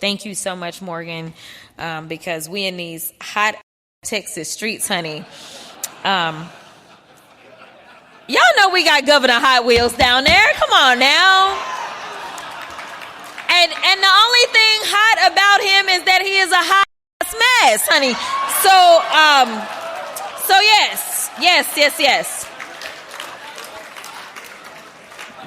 Thank you so much, Morgan, because we in these hot Texas streets, honey. Y'all know we got Governor Hot Wheels down there. Come on now. And the only thing hot about him is that he is a hot mess, honey. So yes.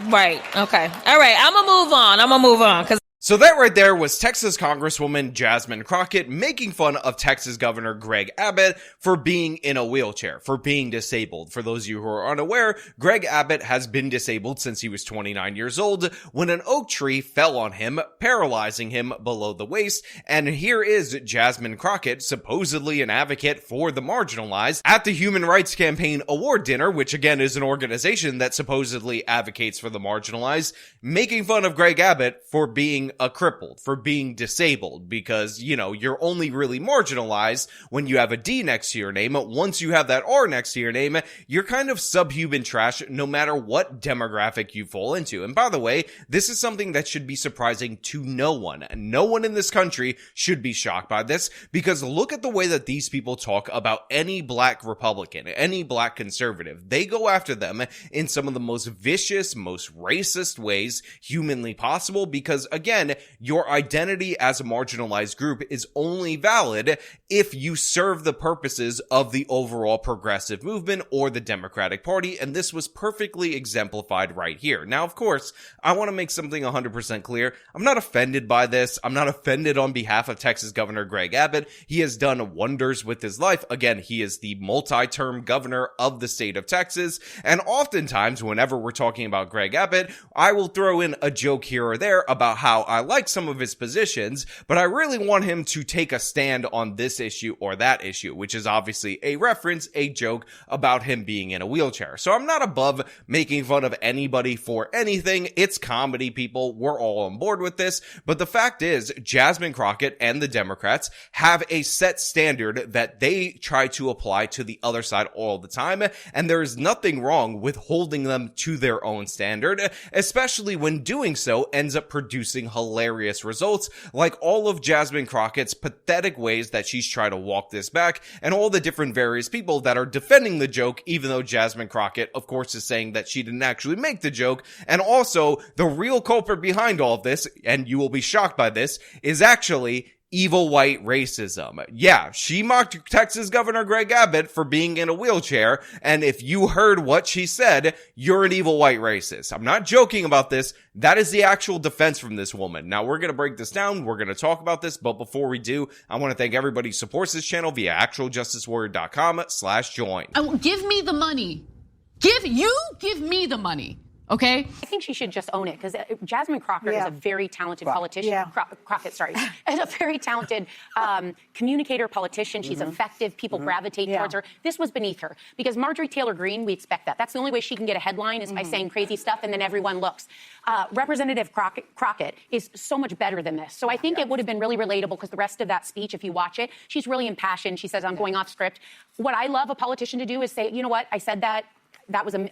Right. Okay. All right. I'm gonna move on. So that right there was Texas Congresswoman Jasmine Crockett making fun of Texas Governor Greg Abbott for being in a wheelchair, for being disabled. For those of you who are unaware, Greg Abbott has been disabled since he was 29 years old when an oak tree fell on him, paralyzing him below the waist. And here is Jasmine Crockett, supposedly an advocate for the marginalized, at the Human Rights Campaign award dinner, which again is an organization that supposedly advocates for the marginalized, making fun of Greg Abbott for being a crippled, for being disabled, because, you know, you're only really marginalized when you have a D next to your name. Once you have that R next to your name, you're kind of subhuman trash no matter what demographic you fall into. And by the way, this is something that should be surprising to no one. No one in this country should be shocked by this, because look at the way that these people talk about any black Republican, any black conservative. They go after them in some of the most vicious, most racist ways humanly possible, because again, your identity as a marginalized group is only valid if you serve the purposes of the overall progressive movement or the Democratic Party, and this was perfectly exemplified right here. Now, of course, I want to make something 100% clear. I'm not offended by this. I'm not offended on behalf of Texas Governor Greg Abbott. He has done wonders with his life. Again, he is the multi-term governor of the state of Texas, and oftentimes, whenever we're talking about Greg Abbott, I will throw in a joke here or there about how I like some of his positions, but I really want him to take a stand on this issue or that issue, which is obviously a reference, a joke about him being in a wheelchair. So I'm not above making fun of anybody for anything. It's comedy, people. We're all on board with this. But the fact is, Jasmine Crockett and the Democrats have a set standard that they try to apply to the other side all the time, and there is nothing wrong with holding them to their own standard, especially when doing so ends up producing hilarious results, like all of Jasmine Crockett's pathetic ways that she's trying to walk this back, and all the different various people that are defending the joke, even though Jasmine Crockett, of course, is saying that she didn't actually make the joke. And also, the real culprit behind all of this, and you will be shocked by this, is actually evil white racism. Yeah, she mocked Texas Governor Greg Abbott for being in a wheelchair, and if you heard what she said, you're an evil white racist. I'm not joking about this. That is the actual defense from this woman. Now, we're going to break this down. We're going to talk about this, but before we do, I want to thank everybody who supports this channel via actualjusticewarrior.com/join. Give me the money. Give me the money. Okay? I think she should just own it, because Jasmine Crockett is a very talented politician. Yeah. Crockett, sorry. And a very talented communicator, politician. She's effective. People gravitate towards her. This was beneath her, because Marjorie Taylor Greene, we expect that. That's the only way she can get a headline is by saying crazy stuff, and then everyone looks. Representative Crockett is so much better than this. So I think it would have been really relatable, because the rest of that speech, if you watch it, she's really impassioned. She says, I'm going off script. What I love a politician to do is say, you know what, I said that.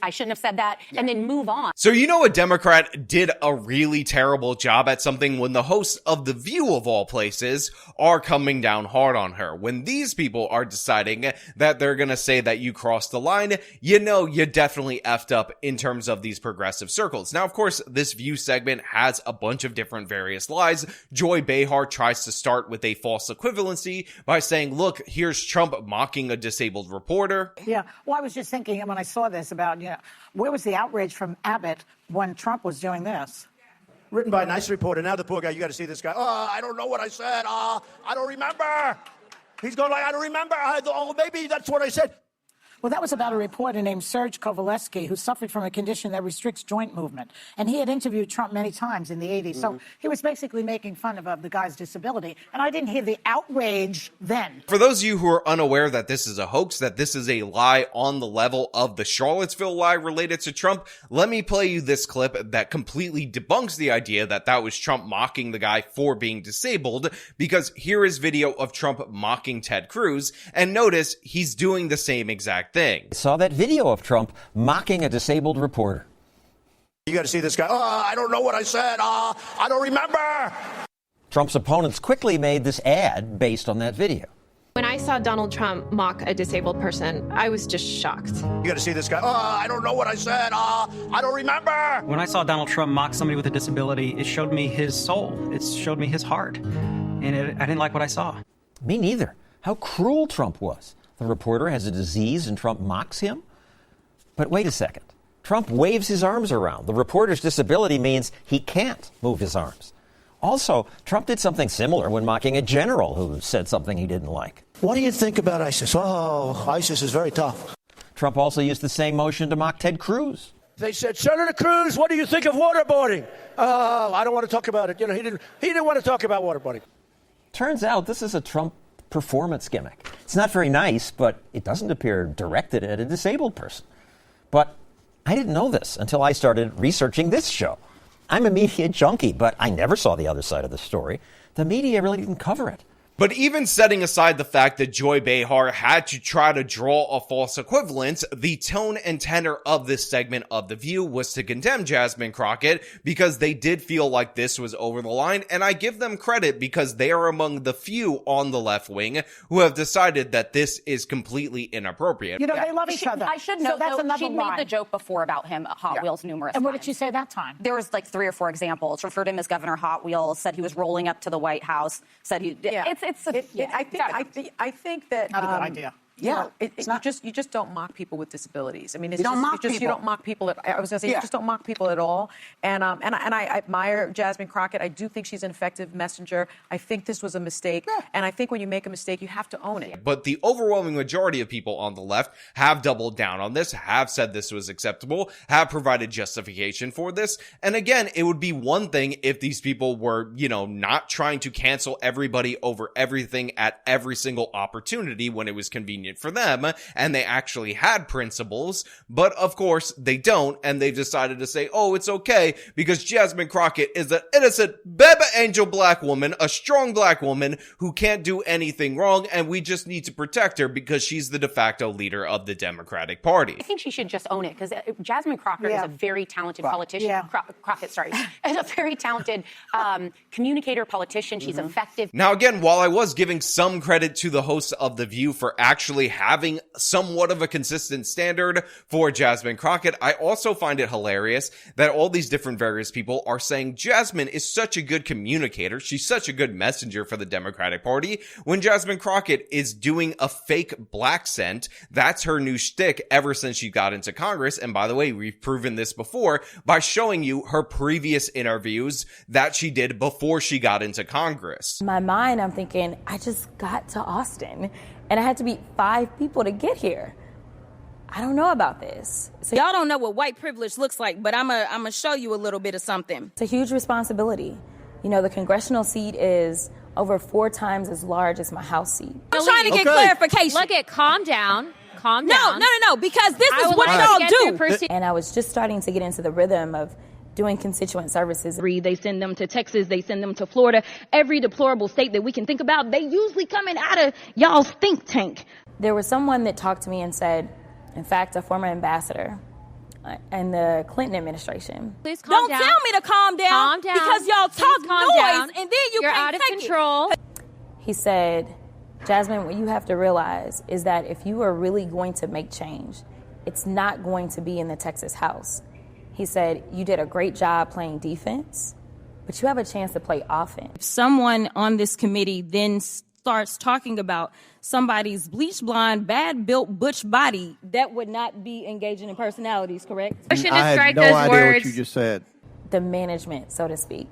I shouldn't have said that, and then move on. So you know a Democrat did a really terrible job at something when the hosts of The View, of all places, are coming down hard on her. When these people are deciding that they're gonna say that you crossed the line, you know you definitely effed up in terms of these progressive circles. Now, of course, this View segment has a bunch of different various lies. Joy Behar tries to start with a false equivalency by saying, look, here's Trump mocking a disabled reporter. Yeah, well, I was just thinking when I saw this about, where was the outrage from Abbott when Trump was doing this? Written by a nice reporter. Now the poor guy, you got to see this guy. Oh, I don't know what I said. I don't remember. He's going like, I don't remember. Maybe that's what I said. Well, that was about a reporter named Serge Kovaleski, who suffered from a condition that restricts joint movement. And he had interviewed Trump many times in the 80s. So he was basically making fun of the guy's disability. And I didn't hear the outrage then. For those of you who are unaware that this is a hoax, that this is a lie on the level of the Charlottesville lie related to Trump, let me play you this clip that completely debunks the idea that that was Trump mocking the guy for being disabled, because here is video of Trump mocking Ted Cruz, and notice he's doing the same exact thing. I saw that video of Trump mocking a disabled reporter. You got to see this guy. Oh, I don't know what I said. I don't remember. Trump's opponents quickly made this ad based on that video. When I saw Donald Trump mock a disabled person, I was just shocked. You got to see this guy. I don't know what I said. I don't remember. When I saw Donald Trump mock somebody with a disability, it showed me his soul. It showed me his heart. And I didn't like what I saw. Me neither. How cruel Trump was. The reporter has a disease and Trump mocks him? But wait a second. Trump waves his arms around. The reporter's disability means he can't move his arms. Also, Trump did something similar when mocking a general who said something he didn't like. What do you think about ISIS? Oh, ISIS is very tough. Trump also used the same motion to mock Ted Cruz. They said, Senator Cruz, what do you think of waterboarding? I don't want to talk about it. You know, he didn't want to talk about waterboarding. Turns out this is a Trump performance gimmick. It's not very nice, but it doesn't appear directed at a disabled person. But I didn't know this until I started researching this show. I'm a media junkie, but I never saw the other side of the story. The media really didn't cover it. But even setting aside the fact that Joy Behar had to try to draw a false equivalence, the tone and tenor of this segment of The View was to condemn Jasmine Crockett because they did feel like this was over the line, and I give them credit because they are among the few on the left wing who have decided that this is completely inappropriate. You know, they love each other. I should note, that's though, another she'd line. made the joke before about him at Hot Wheels numerous And what times. did she say that time? There was like 3 or 4 examples. Referred him as Governor Hot Wheels, said he was rolling up to the White House, said he... I think that Not a good idea. Yeah, you just don't mock people with disabilities. I mean, You don't mock people. You don't mock people. I was going to say you just don't mock people at all. And I admire Jasmine Crockett. I do think she's an effective messenger. I think this was a mistake, and I think when you make a mistake, you have to own it. But the overwhelming majority of people on the left have doubled down on this, have said this was acceptable, have provided justification for this. And again, it would be one thing if these people were, not trying to cancel everybody over everything at every single opportunity when it was convenient for them, and they actually had principles, but of course they don't, and they've decided to say, oh, it's okay because Jasmine Crockett is an innocent baby angel black woman, a strong black woman who can't do anything wrong, and we just need to protect her because she's the de facto leader of the Democratic Party. I think she should just own it because Jasmine Crockett is a very talented politician. Crockett, sorry, is a very talented communicator, politician. She's effective. Now, again, while I was giving some credit to the hosts of The View for actually having somewhat of a consistent standard for Jasmine Crockett, I also find it hilarious that all these different various people are saying Jasmine is such a good communicator, she's such a good messenger for the Democratic Party, when Jasmine Crockett is doing a fake black scent. That's her new shtick ever since she got into Congress. And by the way, we've proven this before by showing you her previous interviews that she did before she got into Congress. In my mind, I'm thinking, I just got to Austin and I had to meet 5 people to get here. I don't know about this. So y'all don't know what white privilege looks like, but I'm gonna show you a little bit of something. It's a huge responsibility. The congressional seat is over 4 times as large as my House seat. I'm trying to get clarification. Look at, calm down, No, because this is what y'all do. And I was just starting to get into the rhythm of doing constituent services. They send them to Texas, they send them to Florida. Every deplorable state that we can think about, they usually coming out of y'all's think tank. There was someone that talked to me and said, in fact, a former ambassador in the Clinton administration. Please calm down. Don't tell me to calm down. Calm down. Because y'all talk noise and then You're can't out of take control. He said, Jasmine, what you have to realize is that if you are really going to make change, it's not going to be in the Texas House. He said, you did a great job playing defense, but you have a chance to play offense. If someone on this committee then starts talking about somebody's bleach blonde, bad built butch body, that would not be engaging in personalities, correct? I had no idea what you just said. The management, so to speak,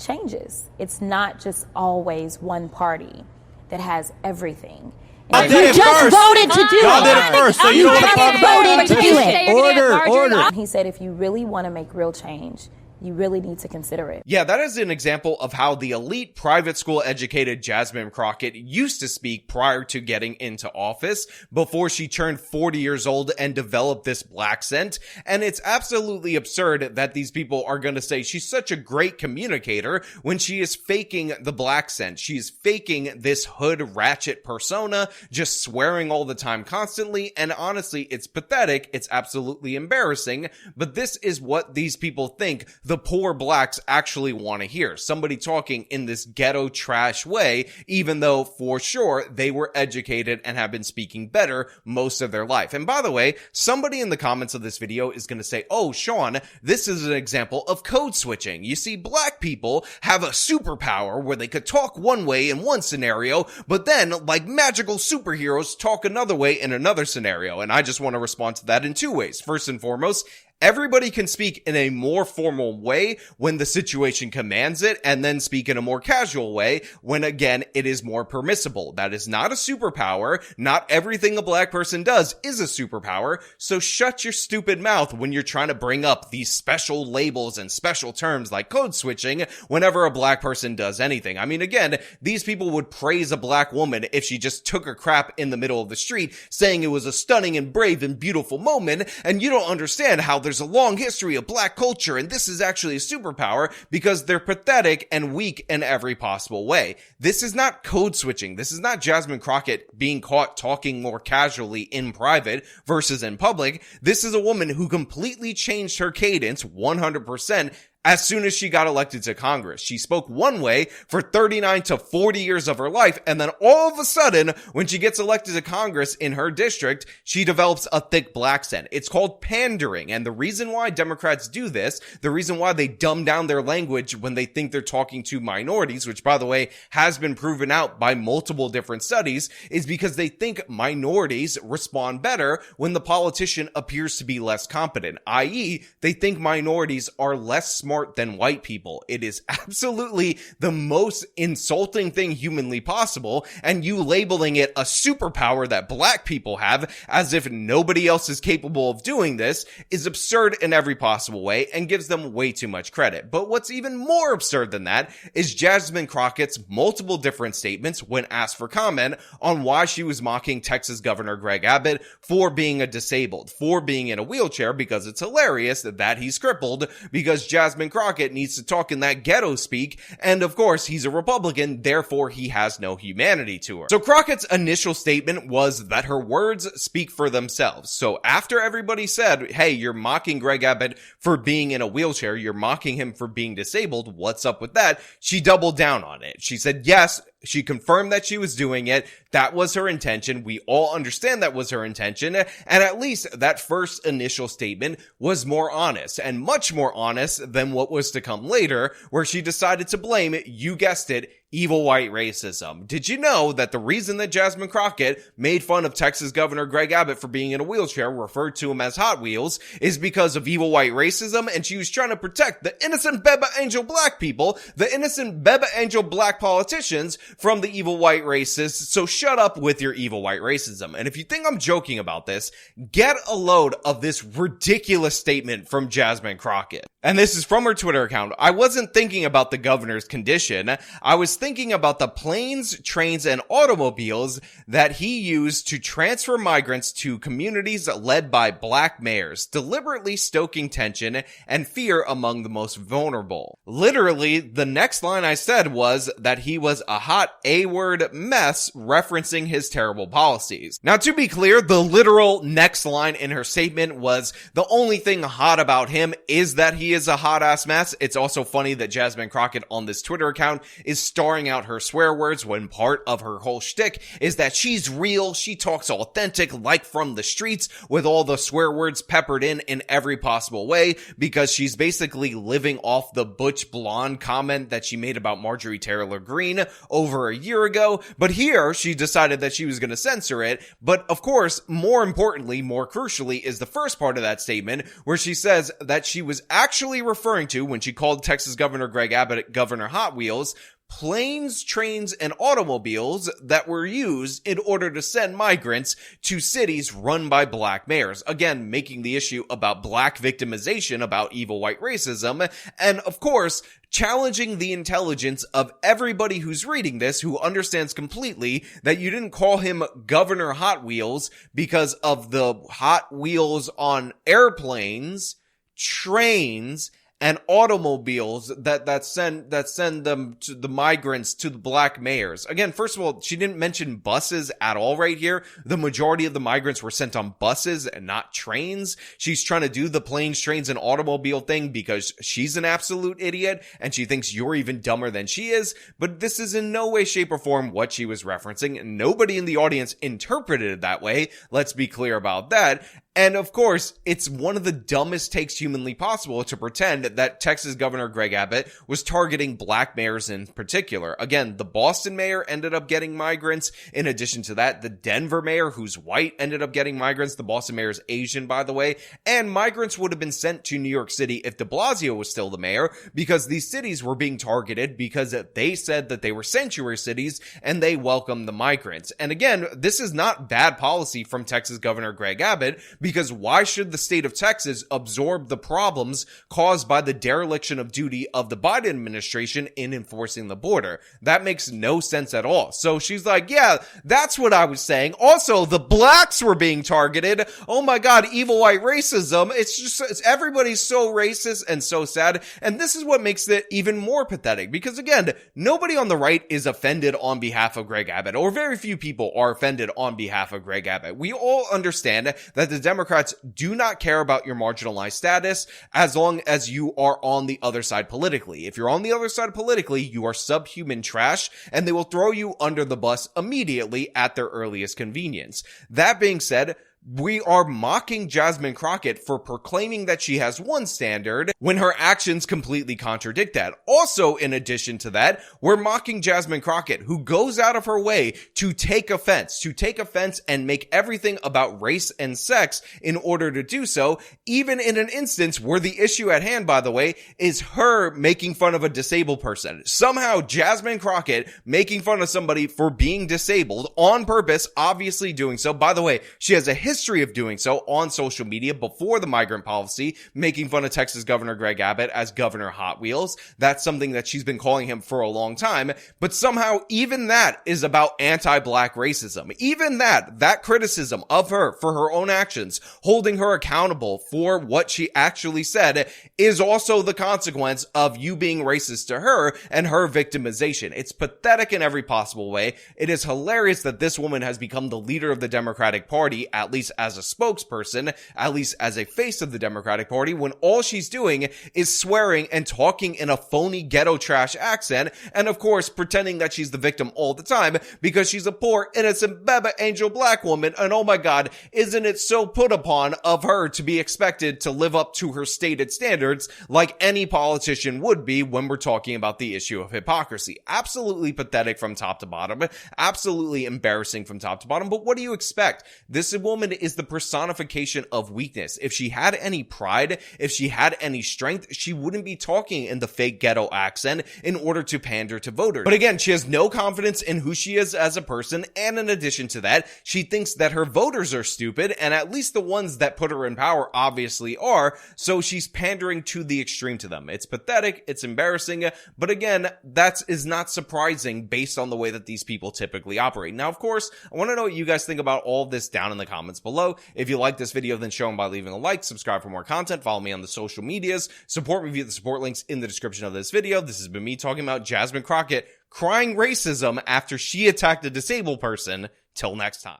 changes. It's not just always one party that has everything. I did it first. Voted to do Y'all did it first, so you don't want to talk about it. Voted to do it. Order. He said, if you really want to make real change, you really need to consider it. Yeah, that is an example of how the elite private school educated Jasmine Crockett used to speak prior to getting into office, before she turned 40 years old and developed this black scent. And it's absolutely absurd that these people are going to say she's such a great communicator when she is faking the black scent. She's faking this hood ratchet persona, just swearing all the time constantly. And honestly, it's pathetic. It's absolutely embarrassing. But this is what these people think the poor blacks actually want to hear. Somebody talking in this ghetto trash way, even though for sure they were educated and have been speaking better most of their life. And by the way, somebody in the comments of this video is going to say, oh, Sean, this is an example of code switching. You see, black people have a superpower where they could talk one way in one scenario, but then, like magical superheroes, talk another way in another scenario. And I just want to respond to that in two ways. First and foremost, everybody can speak in a more formal way when the situation commands it, and then speak in a more casual way when, again, it is more permissible. That is not a superpower. Not everything a black person does is a superpower, so shut your stupid mouth when you're trying to bring up these special labels and special terms like code switching whenever a black person does anything. I mean, again, these people would praise a black woman if she just took a crap in the middle of the street, saying it was a stunning and brave and beautiful moment, and you don't understand how there's a long history of black culture and this is actually a superpower because they're pathetic and weak in every possible way. This is not code switching. This is not Jasmine Crockett being caught talking more casually in private versus in public. This is a woman who completely changed her cadence 100% as soon as she got elected to Congress. She spoke one way for 39 to 40 years of her life, and then all of a sudden, when she gets elected to Congress in her district, she develops a thick black accent. It's called pandering, and the reason why Democrats do this, the reason why they dumb down their language when they think they're talking to minorities, which, by the way, has been proven out by multiple different studies, is because they think minorities respond better when the politician appears to be less competent, i.e., they think minorities are less smart than white people. It is absolutely the most insulting thing humanly possible, and you labeling it a superpower that black people have as if nobody else is capable of doing this is absurd in every possible way and gives them way too much credit. But what's even more absurd than that is Jasmine Crockett's multiple different statements when asked for comment on why she was mocking Texas Governor Greg Abbott for being disabled, for being in a wheelchair, because it's hilarious that he's crippled, because Jasmine Crockett needs to talk in that ghetto speak, and of course he's a Republican, therefore he has no humanity to her. So Crockett's initial statement was that her words speak for themselves. So after everybody said, hey, you're mocking Greg Abbott for being in a wheelchair, you're mocking him for being disabled, what's up with that? She doubled down on it. She said, yes, she confirmed that she was doing it. That was her intention. We all understand that was her intention. And at least that first initial statement was more honest, and much more honest than what was to come later, where she decided to blame, you guessed it, evil white racism. Did you know that the reason that Jasmine Crockett made fun of Texas Governor Greg Abbott for being in a wheelchair, referred to him as Hot Wheels, is because of evil white racism, and she was trying to protect the innocent Beba Angel black people, the innocent Beba Angel black politicians, from the evil white racists? So shut up with your evil white racism. And if you think I'm joking about this, get a load of this ridiculous statement from Jasmine Crockett. And this is from her Twitter account. I wasn't thinking about the governor's condition. I was thinking about the planes, trains, and automobiles that he used to transfer migrants to communities led by black mayors, deliberately stoking tension and fear among the most vulnerable. Literally, the next line I said was that he was a hot A-word mess, referencing his terrible policies. Now, to be clear, the literal next line in her statement was, the only thing hot about him is that he is a hot-ass mess. It's also funny that Jasmine Crockett on this Twitter account is starring out her swear words when part of her whole shtick is that she's real, she talks authentic, like from the streets, with all the swear words peppered in every possible way, because she's basically living off the butch blonde comment that she made about Marjorie Taylor Greene over a year ago. But here, she decided that she was going to censor it. But of course, more importantly, more crucially, is the first part of that statement, where she says that she was actually referring to, when she called Texas Governor Greg Abbott Governor Hot Wheels, planes, trains, and automobiles that were used in order to send migrants to cities run by black mayors. Again, making the issue about black victimization, about evil white racism, and of course, challenging the intelligence of everybody who's reading this, who understands completely that you didn't call him Governor Hot Wheels because of the Hot Wheels on airplanes, trains, and automobiles that send them to the migrants to the black mayors. Again, first of all, she didn't mention buses at all right here. The majority of the migrants were sent on buses and not trains. She's trying to do the planes, trains, and automobile thing because she's an absolute idiot and she thinks you're even dumber than she is. But this is in no way, shape, or form what she was referencing. Nobody in the audience interpreted it that way. Let's be clear about that. And of course, it's one of the dumbest takes humanly possible to pretend that Texas Governor Greg Abbott was targeting black mayors in particular. Again, the Boston mayor ended up getting migrants. In addition to that, the Denver mayor, who's white, ended up getting migrants. The Boston mayor is Asian, by the way. And migrants would have been sent to New York City if de Blasio was still the mayor, because these cities were being targeted because they said that they were sanctuary cities and they welcomed the migrants. And again, this is not bad policy from Texas Governor Greg Abbott, because why should the state of Texas absorb the problems caused by the dereliction of duty of the Biden administration in enforcing the border? That makes no sense at all. So she's like, yeah, that's what I was saying. Also, the blacks were being targeted. Oh my God, evil white racism. It's everybody's so racist and so sad. And this is what makes it even more pathetic, because again, nobody on the right is offended on behalf of Greg Abbott, or very few people are offended on behalf of Greg Abbott. We all understand that the Democrats do not care about your marginalized status as long as you are on the other side politically. If you're on the other side politically, you are subhuman trash, and they will throw you under the bus immediately at their earliest convenience. That being said, we are mocking Jasmine Crockett for proclaiming that she has one standard when her actions completely contradict that. Also, in addition to that, we're mocking Jasmine Crockett, who goes out of her way to take offense and make everything about race and sex in order to do so, even in an instance where the issue at hand, by the way, is her making fun of a disabled person. Somehow, Jasmine Crockett making fun of somebody for being disabled on purpose, obviously doing so. By the way, she has a history of doing so on social media before the migrant policy, making fun of Texas Governor Greg Abbott as Governor Hot Wheels. That's something that she's been calling him for a long time, but somehow even that is about anti-black racism. Even that criticism of her for her own actions, holding her accountable for what she actually said, is also the consequence of you being racist to her and her victimization. It's pathetic in every possible way. It is hilarious that this woman has become the leader of the Democratic Party, at least as a spokesperson, at least as a face of the Democratic Party, when all she's doing is swearing and talking in a phony ghetto trash accent, and of course pretending that she's the victim all the time because she's a poor, innocent, Baba angel black woman. And oh my God, isn't it so put upon of her to be expected to live up to her stated standards like any politician would be when we're talking about the issue of hypocrisy? Absolutely pathetic from top to bottom, absolutely embarrassing from top to bottom. But what do you expect? This woman is the personification of weakness. If she had any pride, if she had any strength, she wouldn't be talking in the fake ghetto accent in order to pander to voters. But again, she has no confidence in who she is as a person, and in addition to that, she thinks that her voters are stupid, and at least the ones that put her in power obviously are, so she's pandering to the extreme to them. It's pathetic, it's embarrassing, but again, that is not surprising based on the way that these people typically operate. Now, of course, I want to know what you guys think about all of this down in the comments below. If you like this video, then show them by leaving a like, subscribe for more content, follow me on the social medias, support me via the support links in the description of this video. This has been me talking about Jasmine Crockett crying racism after she attacked a disabled person. Till next time.